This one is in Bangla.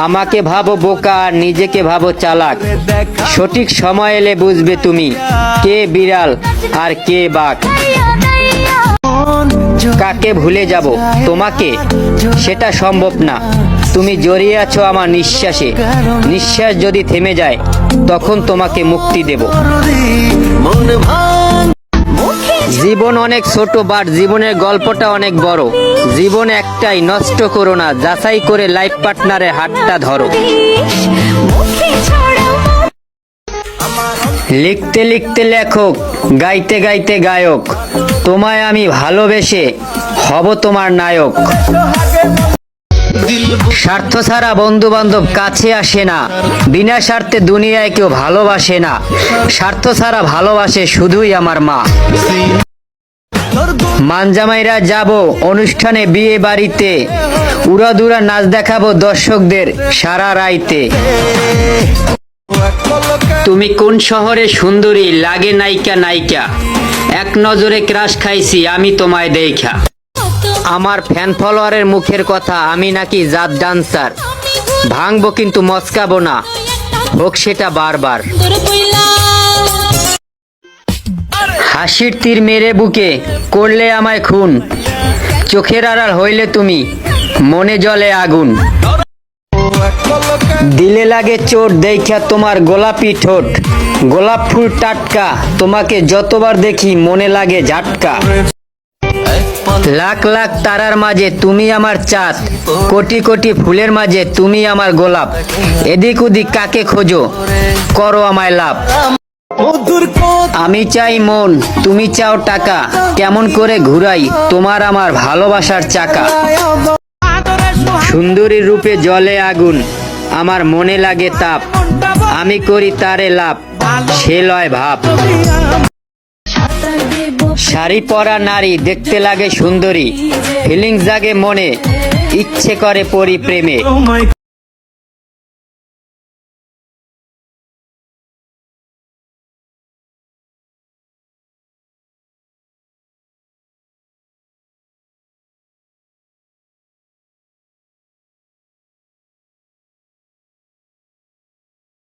আমাকে ভাবো বোকা আর নিজেকে ভাবো চালাক। সঠিক সময় এলে বুঝবে তুমি কে বিড়াল আর কে বাঘ। কাকে ভুলে যাব তোমাকে সেটা সম্ভব না। তুমি জড়িয়ে আছো আমার নিঃশ্বাসে। নিঃশ্বাস যদি থেমে যায় তখন তোমাকে মুক্তি দেব। জীবন অনেক ছোট, বাট জীবনের গল্পটা অনেক বড়। জীবন একটাই, নষ্ট করো না, যাচাই করে লাইফ পার্টনারের হাতটা ধরো। লিখতে লিখতে লেখক, গাইতে গাইতে গায়ক। তোমায় আমি ভালোবেসে হব তোমার নায়ক। স্বার্থ ছাড়া বন্ধু বান্ধব কাছে আসে না। বিনা স্বার্থে দুনিয়ায় কেউ ভালোবাসে না। স্বার্থ ছাড়া ভালোবাসে শুধুই আমার মা। মানজামাইরা যাব অনুষ্ঠানে, বিয়ে বাড়িতে, উড়াদুরা নাচ দেখাবো দর্শকদের সারা রাইতে। তুমি কোন শহরে সুন্দরী লাগে নাইকা নাইকা, এক নজরে ক্রাশ খাইছি আমি তোমায় দেখা। আমার ফ্যান ফলোয়ারের মুখের কথা আমি নাকি জাত ডান্সার। ভাঙবো কিন্তু মচকাবো না, হোক সেটা বারবার। হাসির তীর মেরে বুকে করলে আমায় খুন। চোখের আড়াল হইলে তুমি মনে জ্বলে আগুন। দিলে লাগে চোট দেখা তোমার গোলাপি ঠোঁট। গোলাপ ফুল টাটকা, তোমাকে যতবার দেখি মনে লাগে ঝাটকা। লাখ লাখ তারার মাঝে তুমি আমার চাঁদ, কোটি কোটি ফুলের মাঝে তুমি আমার গোলাপ। এদিক ওদিক কাকে খোঁজো, করো আমায় লাভ। আমি চাই মন, তুমি চাও টাকা, কেমন করে ঘুরাই তোমার আমার ভালোবাসার চাকা। সুন্দরীর রূপে জ্বলে আগুন, আমার মনে লাগে তাপ। আমি করি তারে লাভ, সে লয় ভাব। শাড়ি পরা নারী দেখতে লাগে সুন্দরী, ফিলিংস জাগে মনে, ইচ্ছে করে পরি প্রেমে।